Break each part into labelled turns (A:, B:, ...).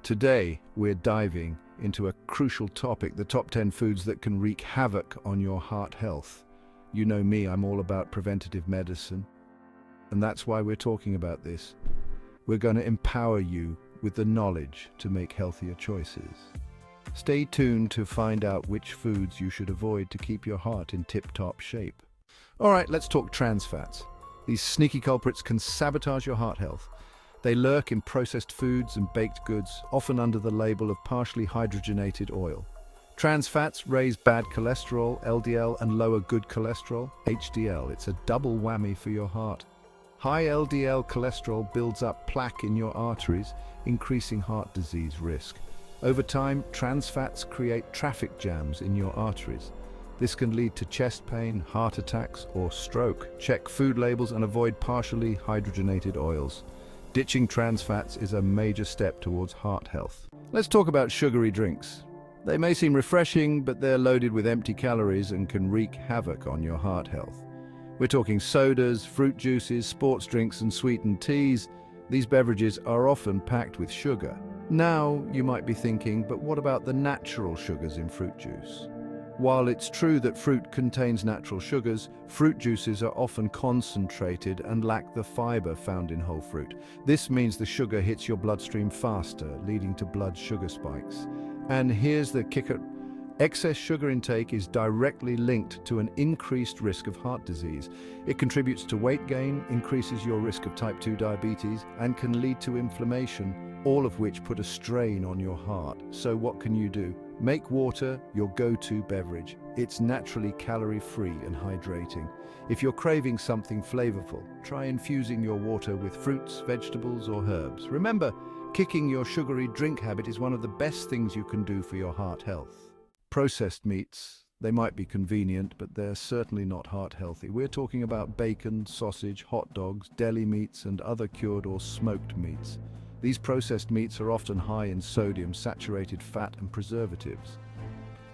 A: Today, we're diving into a crucial topic, the top 10 foods that can wreak havoc on your heart health. You know me, I'm all about preventative medicine, and that's why we're talking about this. We're going to empower you with the knowledge to make healthier choices. Stay tuned to find out which foods you should avoid to keep your heart in tip-top shape. All right, let's talk trans fats. These sneaky culprits can sabotage your heart health. They lurk in processed foods and baked goods, often under the label of partially hydrogenated oil. Trans fats raise bad cholesterol, LDL, and lower good cholesterol, HDL. It's a double whammy for your heart. High LDL cholesterol builds up plaque in your arteries, increasing heart disease risk. Over time, trans fats create traffic jams in your arteries. This can lead to chest pain, heart attacks, or stroke. Check food labels and avoid partially hydrogenated oils. Ditching trans fats is a major step towards heart health. Let's talk about sugary drinks. They may seem refreshing, but they're loaded with empty calories and can wreak havoc on your heart health. We're talking sodas, fruit juices, sports drinks, and sweetened teas. These beverages are often packed with sugar. Now, you might be thinking, but what about the natural sugars in fruit juice? While it's true that fruit contains natural sugars, fruit juices are often concentrated and lack the fiber found in whole fruit. This means the sugar hits your bloodstream faster, leading to blood sugar spikes. And here's the kicker. Excess sugar intake is directly linked to an increased risk of heart disease. It contributes to weight gain, increases your risk of type 2 diabetes, and can lead to inflammation, all of which put a strain on your heart. So what can you do? Make water your go-to beverage. It's naturally calorie-free and hydrating. If you're craving something flavorful, try infusing your water with fruits, vegetables, or herbs. Remember, kicking your sugary drink habit is one of the best things you can do for your heart health. Processed meats, they might be convenient, but they're certainly not heart healthy. We're talking about bacon, sausage, hot dogs, deli meats, and other cured or smoked meats. These processed meats are often high in sodium, saturated fat, and preservatives.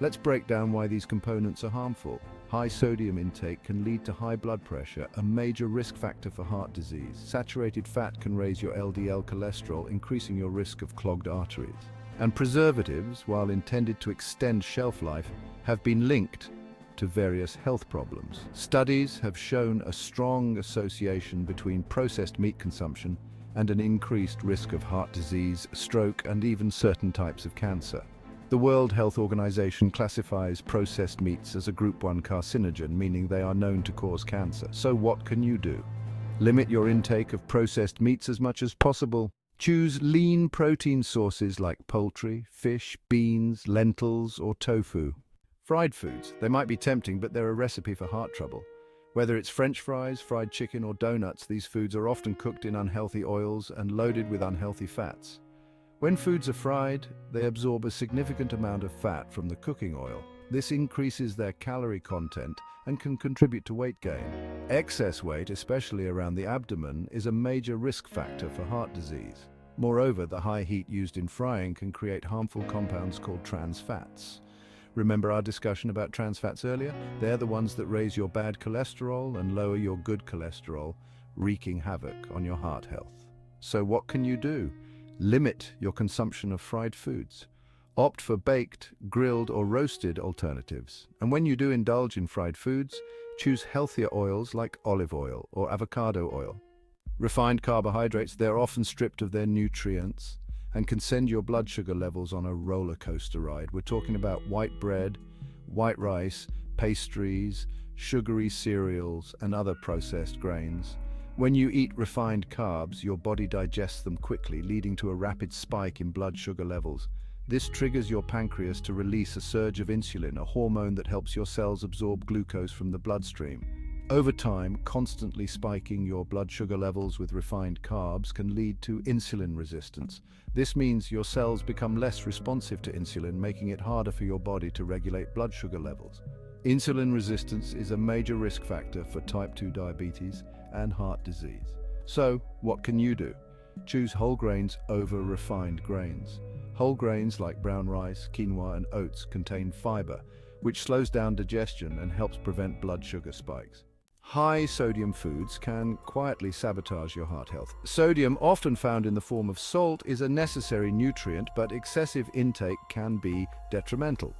A: Let's break down why these components are harmful. High sodium intake can lead to high blood pressure, a major risk factor for heart disease. Saturated fat can raise your LDL cholesterol, increasing your risk of clogged arteries. And preservatives, while intended to extend shelf life, have been linked to various health problems. Studies have shown a strong association between processed meat consumption and an increased risk of heart disease, stroke, and even certain types of cancer. The World Health Organization classifies processed meats as a Group 1 carcinogen, meaning they are known to cause cancer. So what can you do? Limit your intake of processed meats as much as possible. Choose lean protein sources like poultry, fish, beans, lentils, or tofu. Fried foods, they might be tempting, but they're a recipe for heart trouble. Whether it's French fries, fried chicken, or donuts, these foods are often cooked in unhealthy oils and loaded with unhealthy fats. When foods are fried, they absorb a significant amount of fat from the cooking oil. This increases their calorie content and can contribute to weight gain. Excess weight, especially around the abdomen, is a major risk factor for heart disease. Moreover, the high heat used in frying can create harmful compounds called trans fats. Remember our discussion about trans fats earlier? They're the ones that raise your bad cholesterol and lower your good cholesterol, wreaking havoc on your heart health. So what can you do? Limit your consumption of fried foods. Opt for baked, grilled, or roasted alternatives. And when you do indulge in fried foods, choose healthier oils like olive oil or avocado oil. Refined carbohydrates, they're often stripped of their nutrients and can send your blood sugar levels on a roller coaster ride. We're talking about white bread, white rice, pastries, sugary cereals, and other processed grains. When you eat refined carbs, your body digests them quickly, leading to a rapid spike in blood sugar levels. This triggers your pancreas to release a surge of insulin, a hormone that helps your cells absorb glucose from the bloodstream. Over time, constantly spiking your blood sugar levels with refined carbs can lead to insulin resistance. This means your cells become less responsive to insulin, making it harder for your body to regulate blood sugar levels. Insulin resistance is a major risk factor for type 2 diabetes and heart disease. So, what can you do? Choose whole grains over refined grains. Whole grains like brown rice, quinoa, and oats contain fiber, which slows down digestion and helps prevent blood sugar spikes. High sodium foods can quietly sabotage your heart health. Sodium, often found in the form of salt, is a necessary nutrient, but excessive intake can be detrimental.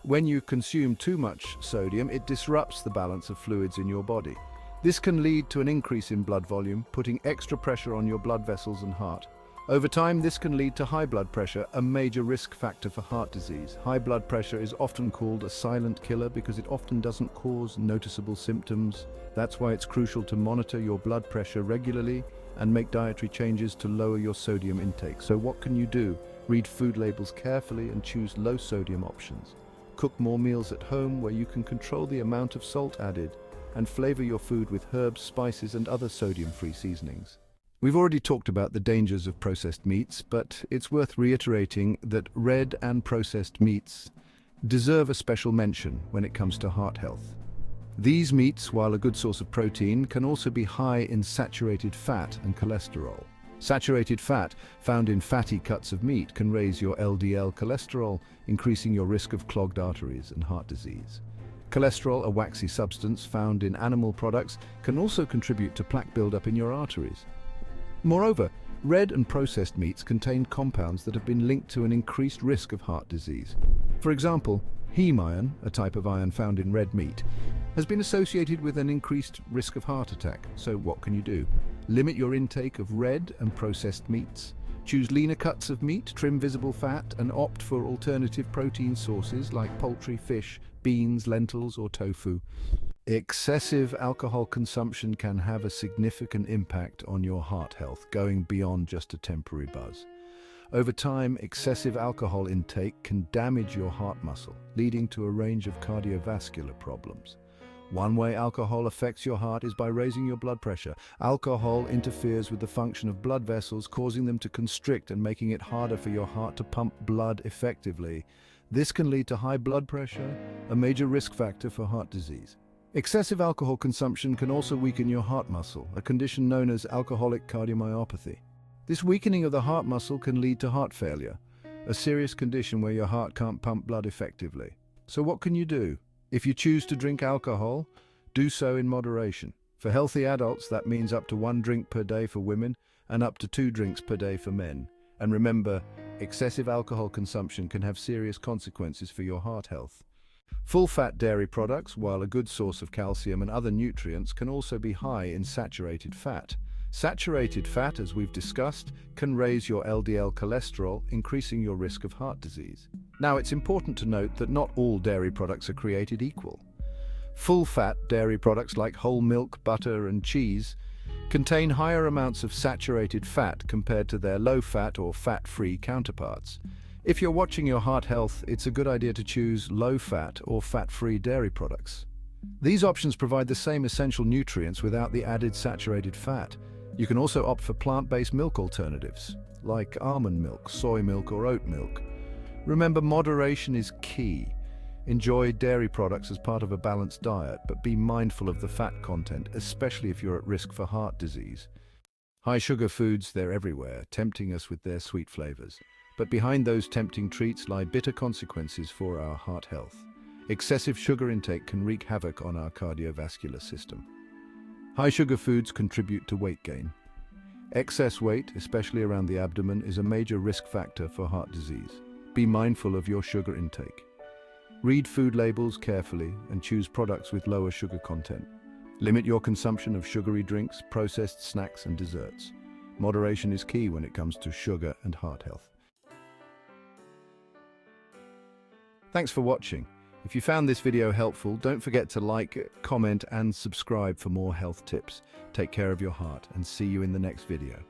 A: When you consume too much sodium, it disrupts the balance of fluids in your body. This can lead to an increase in blood volume, putting extra pressure on your blood vessels and heart. Over time, this can lead to high blood pressure, a major risk factor for heart disease. High blood pressure is often called a silent killer because it often doesn't cause noticeable symptoms. That's why it's crucial to monitor your blood pressure regularly and make dietary changes to lower your sodium intake. So what can you do? Read food labels carefully and choose low sodium options. Cook more meals at home where you can control the amount of salt added, and flavor your food with herbs, spices, and other sodium-free seasonings. We've already talked about the dangers of processed meats, but it's worth reiterating that red and processed meats deserve a special mention when it comes to heart health. These meats, while a good source of protein, can also be high in saturated fat and cholesterol. Saturated fat, found in fatty cuts of meat, can raise your LDL cholesterol, increasing your risk of clogged arteries and heart disease. Cholesterol, a waxy substance found in animal products, can also contribute to plaque buildup in your arteries. Moreover, red and processed meats contain compounds that have been linked to an increased risk of heart disease. For example, heme iron, a type of iron found in red meat, has been associated with an increased risk of heart attack. So what can you do? Limit your intake of red and processed meats. Choose leaner cuts of meat, trim visible fat, and opt for alternative protein sources like poultry, fish, beans, lentils, or tofu. Excessive alcohol consumption can have a significant impact on your heart health, going beyond just a temporary buzz. Over time, excessive alcohol intake can damage your heart muscle, leading to a range of cardiovascular problems. One way alcohol affects your heart is by raising your blood pressure. Alcohol interferes with the function of blood vessels, causing them to constrict and making it harder for your heart to pump blood effectively. This can lead to high blood pressure, a major risk factor for heart disease. Excessive alcohol consumption can also weaken your heart muscle, a condition known as alcoholic cardiomyopathy. This weakening of the heart muscle can lead to heart failure, a serious condition where your heart can't pump blood effectively. So what can you do? If you choose to drink alcohol, do so in moderation. For healthy adults, that means up to 1 drink per day for women and up to 2 drinks per day for men. And remember, excessive alcohol consumption can have serious consequences for your heart health. Full-fat dairy products, while a good source of calcium and other nutrients, can also be high in saturated fat. Saturated fat, as we've discussed, can raise your LDL cholesterol, increasing your risk of heart disease. Now, it's important to note that not all dairy products are created equal. Full-fat dairy products like whole milk, butter, and cheese contain higher amounts of saturated fat compared to their low-fat or fat-free counterparts. If you're watching your heart health, it's a good idea to choose low-fat or fat-free dairy products. These options provide the same essential nutrients without the added saturated fat. You can also opt for plant-based milk alternatives, like almond milk, soy milk, or oat milk. Remember, moderation is key. Enjoy dairy products as part of a balanced diet, but be mindful of the fat content, especially if you're at risk for heart disease. High-sugar foods, they're everywhere, tempting us with their sweet flavors. But behind those tempting treats lie bitter consequences for our heart health. Excessive sugar intake can wreak havoc on our cardiovascular system. High sugar foods contribute to weight gain. Excess weight, especially around the abdomen, is a major risk factor for heart disease. Be mindful of your sugar intake. Read food labels carefully and choose products with lower sugar content. Limit your consumption of sugary drinks, processed snacks, and desserts. Moderation is key when it comes to sugar and heart health. Thanks for watching. If you found this video helpful, don't forget to like, comment, and subscribe for more health tips. Take care of your heart and see you in the next video.